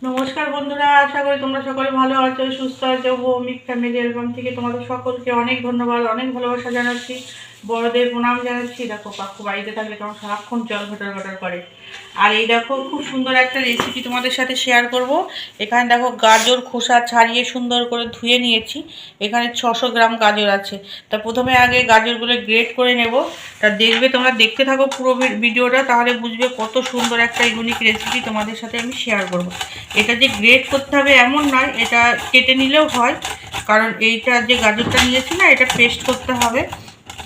নমস্কার বন্ধুরা, আশা করি তোমরা সকলে ভালো আছো, সুস্থ আছো। ভৌমিক ফ্যামিলি অ্যালবাম থেকে তোমাদের সকলকে অনেক ধন্যবাদ, অনেক ভালোবাসা জানাচ্ছি, বড়দের প্রণাম জানাচ্ছি। দেখো কাকু বাড়িতে থাকলে তখন সারাক্ষণ জল ঘটার ঘটার করে। আর এই দেখো খুব সুন্দর একটা রেসিপি তোমাদের সাথে শেয়ার করব। এখানে দেখো গাজর খোসা ছাড়িয়ে সুন্দর করে ধুয়ে নিয়েছি। এখানে 600 গ্রাম গাজর আছে। তা প্রথমে আগে গাজরগুলো গ্রেট করে নেব। তা দেখবে, তোমরা দেখতে থাকো পুরো ভিডিওটা, তাহলে বুঝবে কত সুন্দর একটা ইউনিক রেসিপি তোমাদের সাথে আমি শেয়ার করব। এটা যে গ্রেট করতে হবে এমন নয়, এটা কেটে নিলেও হয়, কারণ এইটা যে গাজরটা নিয়েছি না, এটা পেস্ট করতে হবে।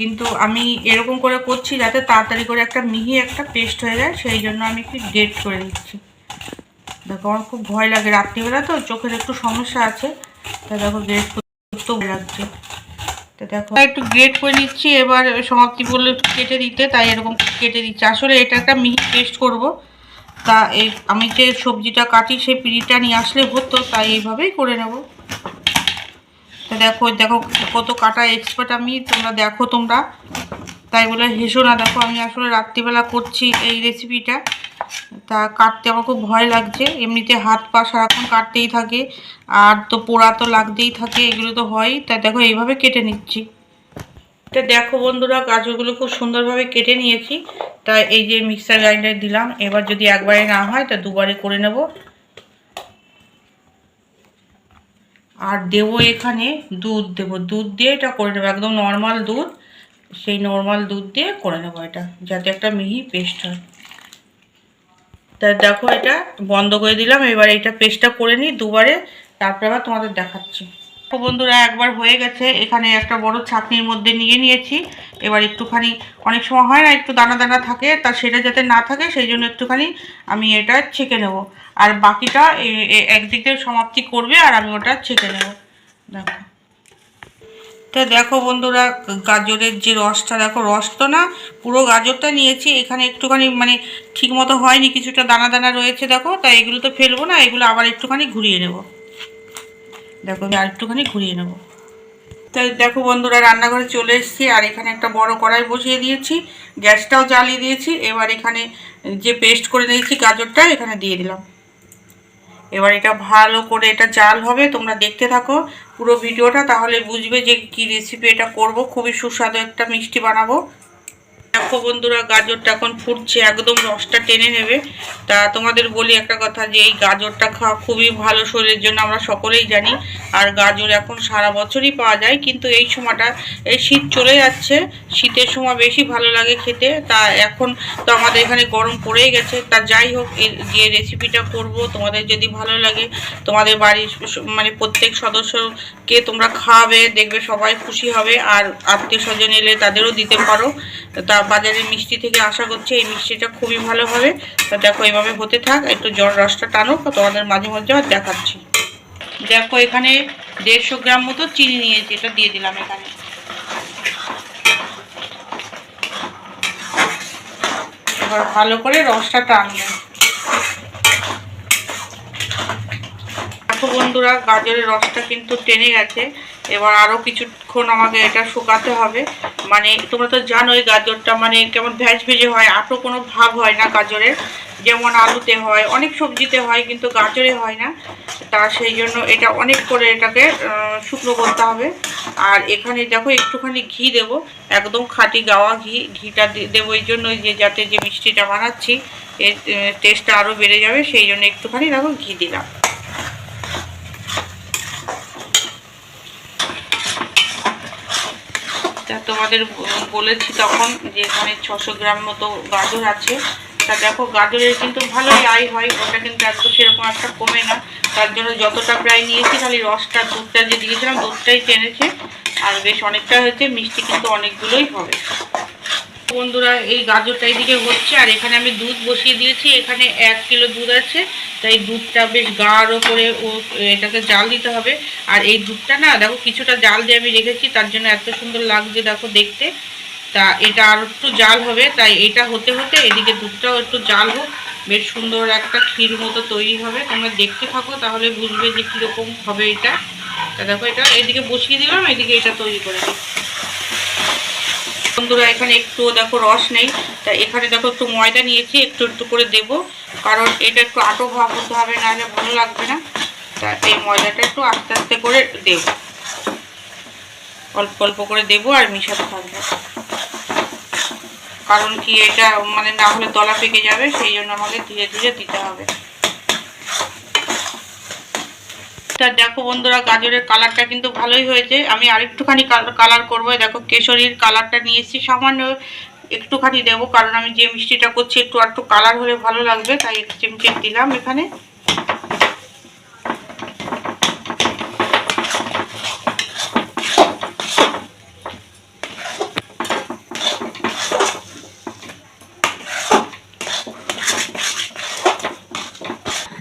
কিন্তু আমি এরকম করে করছি যাতে তাড়াতাড়ি করে একটা মিহি একটা পেস্ট হয়ে যায়, সেই জন্য আমি একটু গ্রেট করে নিচ্ছি। দেখো আমার খুব ভয় লাগে, রাত্রিবেলা তো চোখের একটু সমস্যা আছে, তাই দেখো গ্রেট করতেও ভয় লাগছে। তো দেখো একটু গ্রেট করে নিচ্ছি। এবার সমাপ্তি বললে একটু কেটে দিতে, তাই এরকম কেটে দিচ্ছি। আসলে এটা একটা মিহি পেস্ট করব, তা এই আমি যে সবজিটা কাটি সেই পিঁড়িটা নিয়ে আসলে হতো, তাই এইভাবেই করে নেব। তা দেখো দেখো কত কাটা এক্সপার্ট আমি, তোমরা দেখো তোমরা, তাই বলে হেসো না। দেখো আমি আসলে রাত্রিবেলা করছি এই রেসিপিটা, তা কাটতে আমার খুব ভয় লাগছে। এমনিতে হাত পা সারাক্ষণ কাটতেই থাকে, আর তো পোড়া তো লাগতেই থাকে, এগুলো তো হয়ই। তাই দেখো এইভাবে কেটে নিচ্ছি। তা দেখো বন্ধুরা, গাজরগুলো খুব সুন্দরভাবে কেটে নিয়েছি। তাই এই যে মিক্সার গ্রাইন্ডারে দিলাম। এবার যদি একবারে না হয় তা দুবারে করে নেব। আর দেবো এখানে দুধ, দেবো দুধ দিয়ে এটা করে নেবো, একদম নর্মাল দুধ। সেই নর্মাল দুধ দিয়ে করে নেবো এটা, যাতে একটা মিহি পেস্ট হয়। তা দেখো এটা বন্ধ করে দিলাম। এবার এইটা পেস্টটা করে নিই দুবারে, তারপর আবার তোমাদের দেখাচ্ছি। তো বন্ধুরা একবার হয়ে গেছে। এখানে একটা বড় ছাঁকনির মধ্যে নিয়ে নিয়েছি। এবার একটুখানি, অনেক সময় হয় না একটু দানা দানা থাকে, তা সেটা যাতে না থাকে সেই জন্য একটুখানি আমি এটা ছেঁকে নেব। আর বাকিটা একদিক দিয়ে সমাপ্তি করবে, আর আমি ওটা ছেঁকে নেব। দেখো, তো দেখো বন্ধুরা, গাজরের যে রসটা, দেখো রস তো না, পুরো গাজরটা নিয়েছি। এখানে একটুখানি মানে ঠিক মতো হয়নি, কিছুটা দানা দানা রয়েছে দেখো, তাই এগুলো তো ফেলবো না, এগুলো আবার একটুখানি ঘুরিয়ে নেব। দেখো আমি আর একটুখানি ঘুরিয়ে নেব। তাই দেখো বন্ধুরা, রান্নাঘরে চলে এসেছি। আর এখানে একটা বড় কড়াই বসিয়ে দিয়েছি, গ্যাসটাও জ্বালিয়ে দিয়েছি। এবার এখানে যে পেস্ট করে নিয়েছি গাজরটা এখানে দিয়ে দিলাম। এবার এটা ভালো করে এটা জাল হবে, তোমরা দেখতে থাকো পুরো ভিডিওটা, তাহলে বুঝবে যে কি রেসিপি এটা করব। খুবই সুস্বাদু একটা মিষ্টি বানাবো। দেখো বন্ধুরা, গাজরটা এখন ফুটছে, একদম রসটা টেনে নেবে। তা তোমাদের বলি একটা কথা, যে এই গাজরটা খাওয়া খুবই ভালো শরীরের জন্য, আমরা সকলেই জানি। আর গাজর এখন সারা বছরই পাওয়া যায়, কিন্তু এই সময়টা, এই শীত চলে যাচ্ছে, শীতের সময় বেশি ভালো লাগে খেতে। তা এখন তো আমাদের এখানে গরম পড়েই গেছে। তা যাই হোক, এই যে রেসিপিটা করব, তোমাদের যদি ভালো লাগে, তোমাদের বাড়ির মানে প্রত্যেক সদস্যকে তোমরা খাওয়াবে, দেখবে সবাই খুশি হবে। আর আত্মীয় স্বজন এলে তাদেরও দিতে পারো। তা বাজারে মিষ্টি থেকে আশা করছি এই মিষ্টিটা খুবই ভালো হবে। তা দেখো এইভাবে হতে থাক, একটু জল রসটা টানুক, তোমাদের মাঝে মধ্যে আর দেখাচ্ছি। দেখো এখানে 150 গ্রাম মতো চিনি নিয়েছি, এটা দিয়ে দিলাম এখানে। এবার ভালো করে রসটা টানবে। দেখো বন্ধুরা, গাজরের রসটা কিন্তু টেনে গেছে। এবার আরও কিছুক্ষণ আমাকে এটা শুকাতে হবে। মানে তোমরা তো জানোই গাজরটা মানে কেমন ভেজে হয়, আটো কোনো ভাব হয় না গাজরের, যেমন আলুতে হয়, অনেক সবজিতে হয়, কিন্তু গাজরে হয় না। তা সেই জন্য এটা অনেক করে এটাকে শুকনো করতে হবে। আর এখানে দেখো একটুখানি ঘি দেবো, একদম খাঁটি গাওয়া ঘি। ঘিটা দেবো এই জন্য যে যাতে যে মিষ্টিটা বানাচ্ছি এর টেস্টটা আরও বেড়ে যাবে, সেই জন্য একটুখানি দেখো ঘি দিলাম। তা তোমাদের বলেছি তখন যে এখানে 600 গ্রাম মতো গাজর আছে। তা দেখো গাজরের কিন্তু ভালোই আয় হয়, ওটা কিন্তু এত সেরকম একটা কমে না। তার জন্য যতটা প্রায় নিয়েছি, খালি রসটা দুধটা যে দিয়েছিলাম দুধটাই টেনেছে, আর বেশ অনেকটা হয়েছে। মিষ্টি কিন্তু অনেকগুলোই হবে। বন্ধুরা, এই গাজরটা এইদিকে হচ্ছে, আর এখানে আমি দুধ বসিয়ে দিয়েছি। এখানে 1 কিলো দুধ আছে, তাই দুধটা বেশ গাঢ় করে এটাকে জাল দিতে হবে। আর এই দুধটা না দেখো কিছুটা জাল দিয়ে আমি রেখেছি, তার জন্য এত সুন্দর লাগছে দেখো দেখতে। তা এটা আর একটু জাল হবে, তাই এটা হতে হতে এদিকে দুধটাও একটু জাল হোক, বেশ সুন্দর একটা ক্ষীর মতো তৈরি হবে। তোমরা দেখতে থাকো, তাহলে বুঝবে যে কীরকম হবে এটা। তা দেখো এটা এদিকে বসিয়ে দিলাম, এদিকে এটা তৈরি করে দিই। বন্ধুরা এখানে একটু দেখো রস নেই, তা এখানে দেখো একটু ময়দা নিয়েছি, একটু একটু করে দেব, কারণ এটা একটু আটো ভাব হতে হবে, নাহলে ভালো লাগবে না। তা এই ময়দাটা একটু আস্তে আস্তে করে দেব, অল্প অল্প করে দেবো আর মিশাতে থাকবো, কারণ কি এটা মানে না হলে দলা পেকে যাবে, সেই জন্য আমাকে ধীরে ধীরে দিতে হবে। তা দেখো বন্ধুরা গাজরের কালারটা কিন্তু ভালোই হয়েছে। আমি আরেকটুখানি কালার করবো। দেখো কেশরীর কালারটা নিয়েছি, সামান্য একটুখানি দেবো, কারণ আমি যে মিষ্টিটা করছি একটু একটু কালার হলে ভালো লাগবে, তাই এক চিমটে দিলাম এখানে।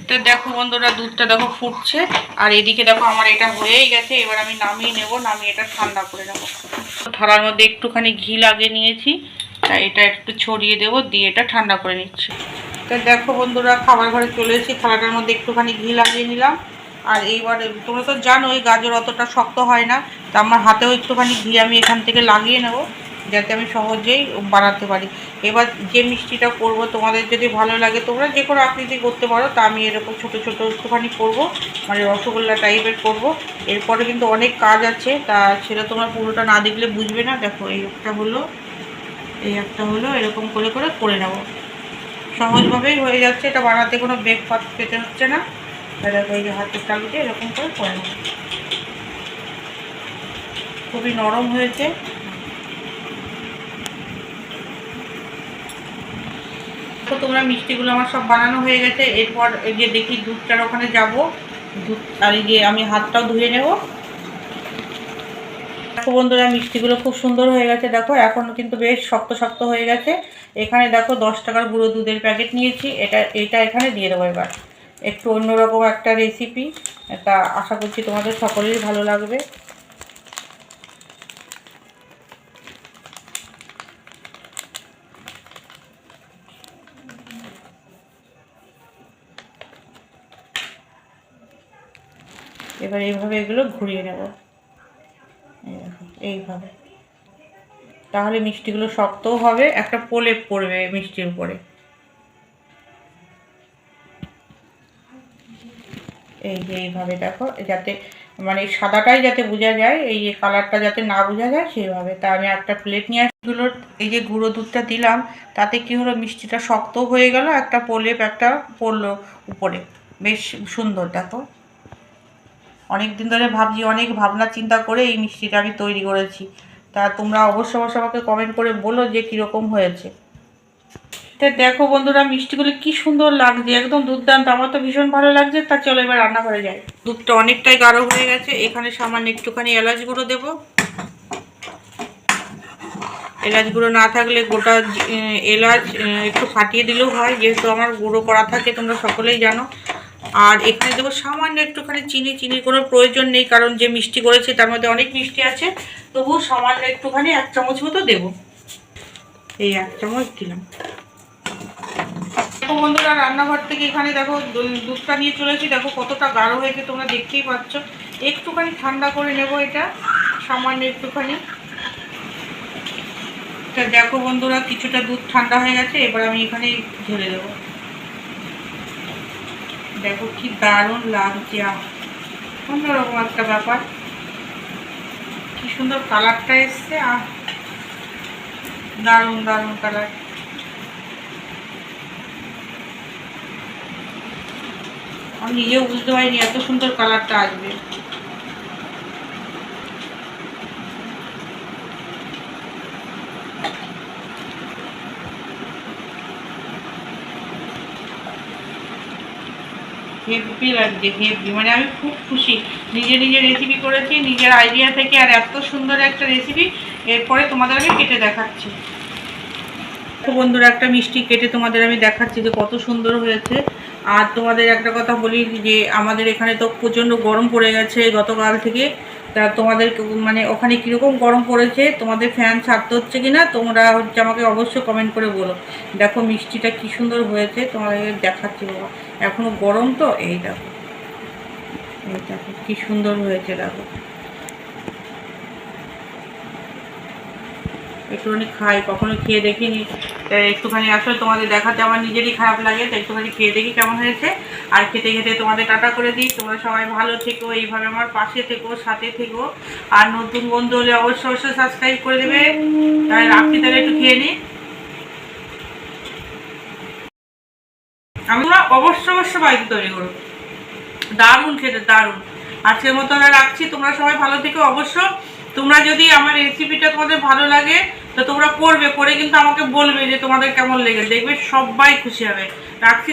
তো দেখো বন্ধুরা দুধটা দেখো ফুটছে, আর এদিকে দেখো আমার এটা হয়েই গেছে। এবার আমি নামিয়ে নেব, নামিয়ে এটা ঠান্ডা করে নেব। থালার মধ্যে একটুখানি ঘি লাগিয়ে নিয়েছি, তাই এটা একটু ছড়িয়ে দেবো, দিয়ে এটা ঠান্ডা করে নিচ্ছি। তো দেখো বন্ধুরা খাবার ঘরে চলে এসেছি, থালাটার মধ্যে একটুখানি ঘি লাগিয়ে নিলাম। আর এইবার তোমরা তো জানো এই গাজর অতটা শক্ত হয় না, তা আমার হাতেও একটুখানি ঘি আমি এখান থেকে লাগিয়ে নেব, যাতে আমি সহজেই বানাতে পারি। এবার যে মিষ্টিটা করব তোমাদের যদি ভালো লাগে তোমরা যে কোনো আকৃতি করতে পারো, তা আমি এরকম ছোটো ছোটো একটুখানি করব, মানে রসগোল্লা টাইপের করব। এরপরে কিন্তু অনেক কাজ আছে, তা সেটা তোমরা পুরোটা না দেখলে বুঝবে না। দেখো এই একটা হলো, এই একটা হলো, এরকম করে করে করে নেব। সহজভাবেই হয়ে যাচ্ছে, এটা বানাতে কোনো বেগ পেতে হচ্ছে না। দেখো এই যে হাতের তালুতে এরকম করে করে নেব, খুবই নরম হয়েছে। তো তোমরা মিষ্টিগুলো আমার সব বানানো হয়ে গেছে। এরপর এই যে দেখি দুধটার ওখানে যাব, দুধ আর এই যে আমি হাতটাও ধুয়ে নেব। দেখো বন্ধুরা মিষ্টিগুলো খুব সুন্দর হয়ে গেছে। দেখো এখনও কিন্তু বেশ শক্ত শক্ত হয়ে গেছে। এখানে দেখো 10 টাকার গুঁড়ো দুধের প্যাকেট নিয়েছি, এটা এখানে দিয়ে দেবো। এবার একটু অন্যরকম একটা রেসিপি, তা আশা করছি তোমাদের সকলেরই ভালো লাগবে। এবার এইভাবে এগুলো ঘুরিয়ে নেব, এইভাবে, তাহলে মিষ্টিগুলো শক্তও হবে, একটা প্রলেপ পড়বে মিষ্টির উপরে। এই যে এইভাবে দেখো, যাতে মানে সাদাটাই যাতে বোঝা যায়, এই যে কালারটা যাতে না বোঝা যায় সেইভাবে। তা আমি একটা প্লেট নিয়ে আসগুলোর এই যে গুঁড়ো দুধটা দিলাম, তাতে কি হলো মিষ্টিটা শক্ত হয়ে গেল, একটা প্রলেপ একটা পড়লো উপরে, বেশ সুন্দর। দেখো অনেক দিন ধরে ভাবছি, অনেক ভাবনা চিন্তা করে এই মিষ্টিটা আমি তৈরি করেছি। তা তোমরা অবশ্যই আমাকে কমেন্ট করে বলো যে কীরকম হয়েছে। তা দেখো বন্ধুরা মিষ্টিগুলো কি সুন্দর লাগছে, একদম দুর্দান্ত, আমার তো ভীষণ ভালো লাগছে। তা চলো এবার রান্না করে যাই। দুধটা অনেকটাই গাঢ় হয়ে গেছে, এখানে সামান্য একটুখানি এলাচ গুঁড়ো দেবো। এলাচ গুঁড়ো না থাকলে গোটা এলাচ একটু ফাটিয়ে দিলেও হয়, যেহেতু আমার গুঁড়ো করা থাকে তোমরা সকলেই জানো। আর এখানে দেবো সামান্য একটুখানি চিনি, চিনির কোনো প্রয়োজন নেই, কারণ যে মিষ্টি করেছি তার মধ্যে অনেক মিষ্টি আছে, তবু সামান্য একটুখানি 1 চামচ মতো দেবো। এই 1 চামচ দিলাম। দেখো বন্ধুরা রান্নাঘর থেকে এখানে দেখো দুধটা নিয়ে চলেছি, দেখো কতটা গাঢ় হয়েছে তোমরা দেখতেই পাচ্ছ। একটুখানি ঠান্ডা করে নেব এটা, সামান্য একটুখানি। দেখো বন্ধুরা কিছুটা দুধ ঠান্ডা হয়ে গেছে, এবার আমি এখানে ঢেলে দেবো। দেখো কি দারুণ লাগছে, অন্যরকম একটা ব্যাপার, কি সুন্দর কালারটা এসছে, দারুণ দারুণ কালার। আমি নিজেও বুঝতে পারিনি এত সুন্দর কালারটা আসবে। হেভি লাগছে, হেভি, মানে আমি খুব খুশি। নিজে নিজে রেসিপি করেছি নিজের আইডিয়া থেকে, আর এত সুন্দর একটা রেসিপি। এরপরে তোমাদের আমি কেটে দেখাচ্ছি। তো বন্ধুরা একটা মিষ্টি কেটে তোমাদের আমি দেখাচ্ছি যে কত সুন্দর হয়েছে। আর তোমাদের একটা কথা বলি যে আমাদের এখানে তো প্রচণ্ড গরম পড়ে গেছে গতকাল থেকে। তা তোমাদের মানে ওখানে কীরকম গরম পড়েছে, তোমাদের ফ্যান ছাড়তে হচ্ছে কি না, তোমরা হচ্ছে আমাকে অবশ্যই কমেন্ট করে বলো। দেখো মিষ্টিটা কি সুন্দর হয়েছে, তোমাদের দেখাচ্ছি বাবা। এখনও গরম তো, এই দেখো, এই দেখো কী সুন্দর হয়েছে। দেখো একটুখানি খাই, কখনো খেয়ে দেখিনি, একটুখানি আসলে তোমাদের দেখাতে আমার নিজেরই খারাপ লাগে, তাই একটুখানি খেয়ে দেখি কেমন হয়েছে। আর খেতে খেতে তোমাদের টাটা করে দিই। তোমরা সবাই ভালো থেকো, এইভাবে আমার পাশে থেকো, সাথে থেকো। আর নতুন বন্ধু হলে অবশ্যই অবশ্যই সাবস্ক্রাইব করে দেবে। তাই রাখছি, তাহলে একটু খেয়ে নিই। আমরা অবশ্য অবশ্যই বাড়িতে তৈরি করো, দারুণ খেতে, দারুণ। আজকের মতো আমরা রাখছি, তোমরা সবাই ভালো থেকো। অবশ্য তোমরা যদি আমার রেসিপিটা তোমাদের ভালো লাগে তো তোমরা করবে, করে কিন্তু আমাকে বলবে যে তোমাদের কেমন লেগে, দেখবে সবাই খুশি হবে। রাখছি।